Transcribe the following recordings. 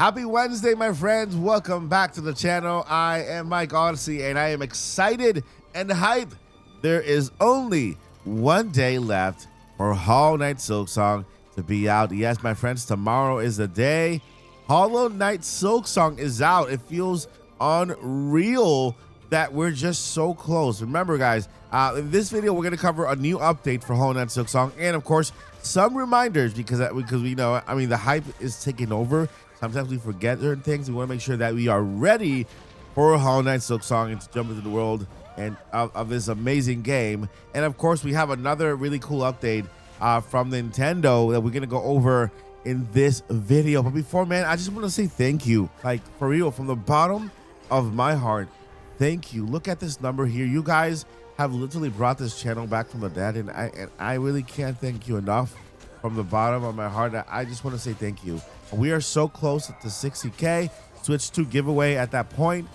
Happy Wednesday, my friends. Welcome back to the channel. I am Mike Odyssey, and I am excited and hyped. There is only one day left for Hollow Knight Silksong to be out. Yes, my friends, tomorrow is the day. Hollow Knight Silksong is out. It feels unreal that we're just so close. Remember, guys, in this video, we're going to cover a new update for Hollow Knight Silksong, and of course, some reminders because we know, I mean, the hype is taking over. Sometimes we forget certain things. We want to make sure that we are ready for Hollow Knight Silksong and to jump into the world and of this amazing game. And of course, we have another really cool update from Nintendo that we're going to go over in this video. But before, man, I just want to say thank you. Like, for real, from the bottom of my heart, thank you. Look at this number here. You guys have literally brought this channel back from the dead, and I really can't thank you enough. From the bottom of my heart, I just want to say thank you. We are so close to 60K. Switch 2 giveaway at that point.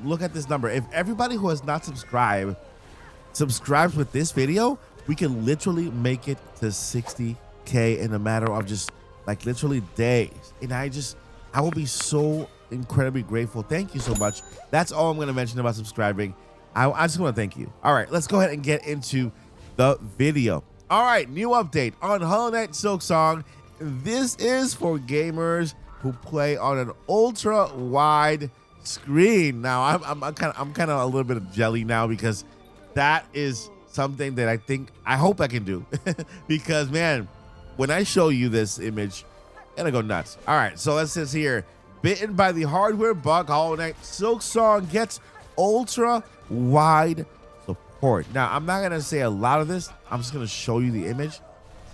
Look at this number. If everybody who has not subscribed subscribes with this video, we can literally make it to 60K in a matter of just like literally days. And I will be so incredibly grateful. Thank you so much. That's all I'm going to mention about subscribing. I just want to thank you. All right, let's go ahead and get into the video. All right, new update on Hollow Knight Silksong. This is for gamers who play on an ultra wide screen. Now, I'm kind of a little bit of jelly now because that is something that I hope I can do. Because man, when I show you this image, I'm gonna go nuts. All right, so it says here, bitten by the hardware bug, Hollow Knight Silksong gets ultra wide support. Now, I'm not gonna say a lot of this. I'm just gonna show you the image.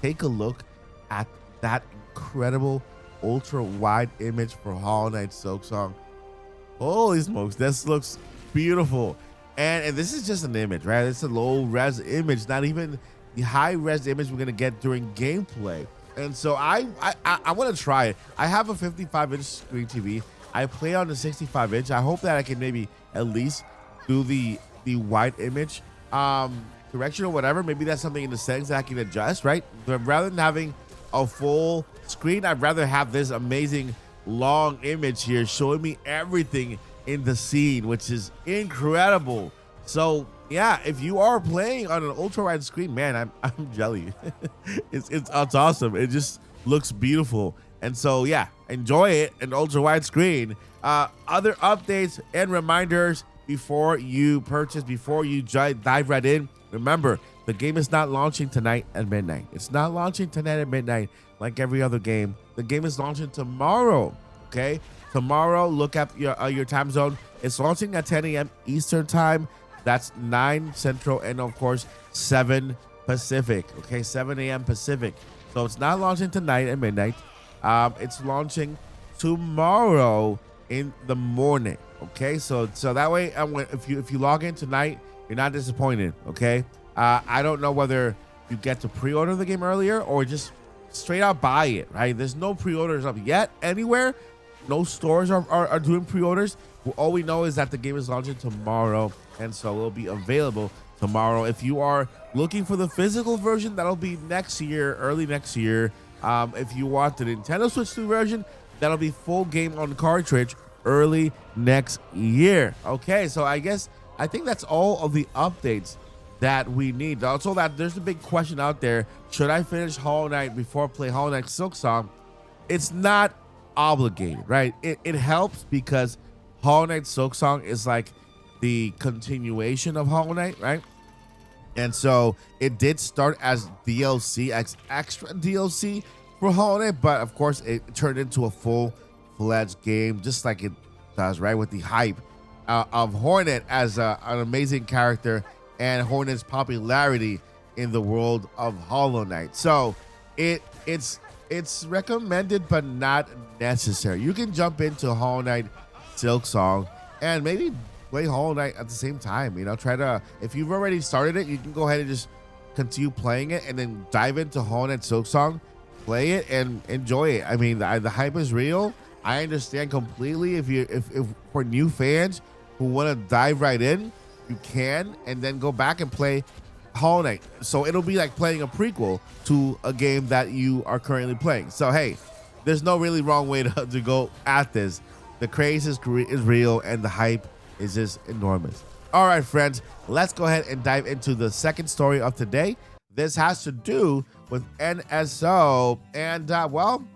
Take a look at that incredible ultra wide image for Hollow Knight Silksong. Holy smokes, this looks beautiful. And this is just an image, right? It's a low res image, not even the high res image we're gonna get during gameplay. And so I want to try it. I have a 55-inch screen TV. I play on the 65-inch. I hope that I can maybe at least do the wide image correction or whatever. Maybe that's something in the settings that I can adjust, right? But rather than having a full screen, I'd rather have this amazing long image here showing me everything in the scene, which is incredible. So yeah, if you are playing on an ultra wide screen, man, I'm jelly. it's awesome. It just looks beautiful. And so yeah, enjoy it in ultra wide screen. Other updates and reminders before you purchase, before you dive right in. Remember, the game is not launching tonight at midnight. It's not launching tonight at midnight like every other game. The game is launching tomorrow, okay? Tomorrow, look at your time zone. It's launching at 10 a.m. Eastern time. That's 9 Central and, of course, 7 Pacific, okay? 7 a.m. Pacific. So it's not launching tonight at midnight. It's launching tomorrow in the morning, okay? So that way, if you log in tonight, you're not disappointed, okay? I don't know whether you get to pre-order the game earlier or just straight out buy it, right? There's no pre-orders up yet anywhere. No stores are doing pre-orders. All we know is that the game is launching tomorrow, and so it'll be available tomorrow. If you are looking for the physical version, that'll be next year, early next year. If you want the Nintendo Switch 2 version, that'll be full game on cartridge early next year. Okay, so I think that's all of the updates that we need. Also, that there's a big question out there: should I finish Hollow Knight before I play Hollow Knight Silksong? It's not obligated, right? It helps because Hollow Knight Silksong is like the continuation of Hollow Knight, right? And so it did start as DLC, extra DLC for Hollow Knight, but of course it turned into a full-fledged game, just like it does, right? With the hype of Hornet as an amazing character and Hornet's popularity in the world of Hollow Knight. So it's recommended but not necessary. You can jump into Hollow Knight Silksong and maybe play Hollow Knight at the same time. You know, if you've already started it, you can go ahead and just continue playing it and then dive into Hollow Knight Silksong, play it and enjoy it. I mean, the hype is real. I understand completely. If for new fans who want to dive right in, you can, and then go back and play Hollow Knight. So it'll be like playing a prequel to a game that you are currently playing. So hey, there's no really wrong way to go at this. The craze is real, and the hype is just enormous. All right, friends, let's go ahead and dive into the second story of today. This has to do with NSO, and well,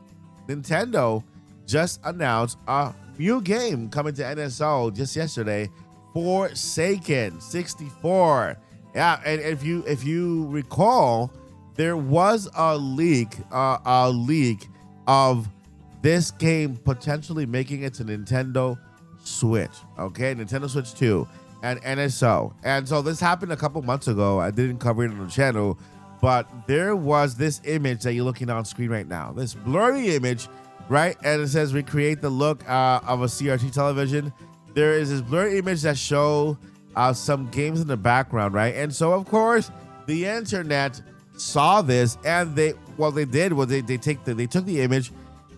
Nintendo just announced a new game coming to NSO just yesterday, Forsaken 64. Yeah, and if you recall, there was a leak of this game potentially making it to Nintendo Switch. Okay, Nintendo Switch 2 and NSO. And so this happened a couple months ago. I didn't cover it on the channel, but there was this image that you're looking on screen right now. This blurry image, right? And it says recreate the look of a CRT television. There is this blurry image that show some games in the background, right? And so of course the internet saw this, and they took the image,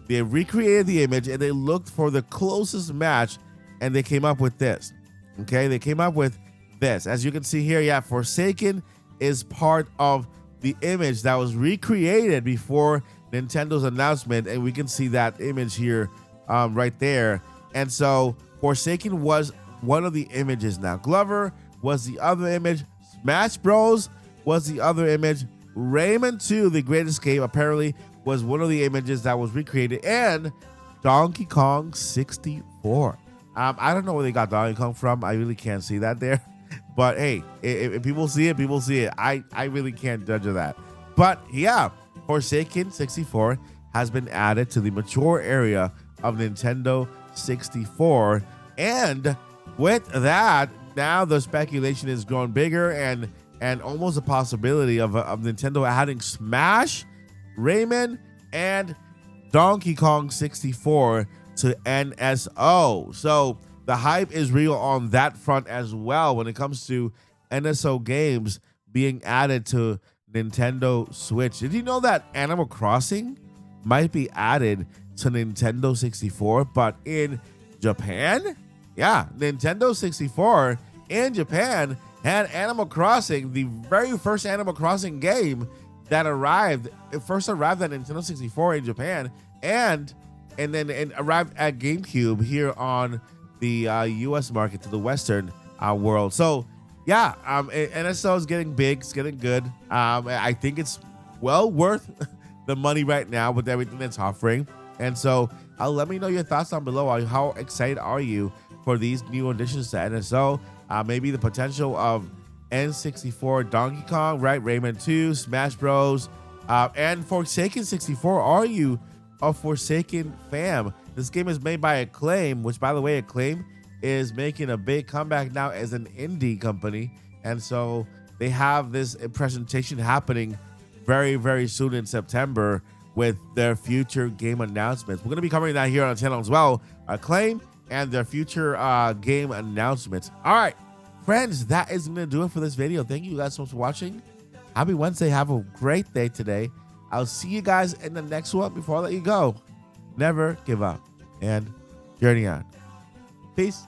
they recreated the image, and they looked for the closest match, and they came up with this. Okay, they came up with this. As you can see here, yeah, Forsaken is part of the image that was recreated before Nintendo's announcement, and we can see that image here right there. And so Forsaken was one of the images. Now Glover was the other image, Smash Bros was the other image, Rayman 2 The Great Escape apparently was one of the images that was recreated, and Donkey Kong 64. I don't know where they got Donkey Kong from. I really can't see that there. But hey, if people see it, people see it. I really can't judge of that. But yeah, Forsaken 64 has been added to the mature area of Nintendo 64. And with that, now the speculation is growing bigger, and almost a possibility of Nintendo adding Smash, Rayman, and Donkey Kong 64 to NSO. So the hype is real on that front as well when it comes to NSO games being added to Nintendo Switch. Did you know that Animal Crossing might be added to Nintendo 64, but in Japan? Yeah, Nintendo 64 in Japan had Animal Crossing, the very first Animal Crossing game that first arrived at Nintendo 64 in Japan, and then arrived at GameCube here on the US market, to the Western world. So yeah, NSO is getting big, it's getting good. I think it's well worth the money right now with everything that's offering. And so let me know your thoughts down below. How excited are you for these new additions to NSO? Maybe the potential of N64, Donkey Kong, right? Rayman 2, Smash Bros, and Forsaken 64. Are you a Forsaken fam? This game is made by Acclaim, which, by the way, Acclaim is making a big comeback now as an indie company. And so they have this presentation happening very, very soon in September with their future game announcements. We're going to be covering that here on the channel as well. Acclaim and their future game announcements. All right, friends, that is going to do it for this video. Thank you guys so much for watching. Happy Wednesday. Have a great day today. I'll see you guys in the next one. Before I let you go, never give up and journey on. Peace.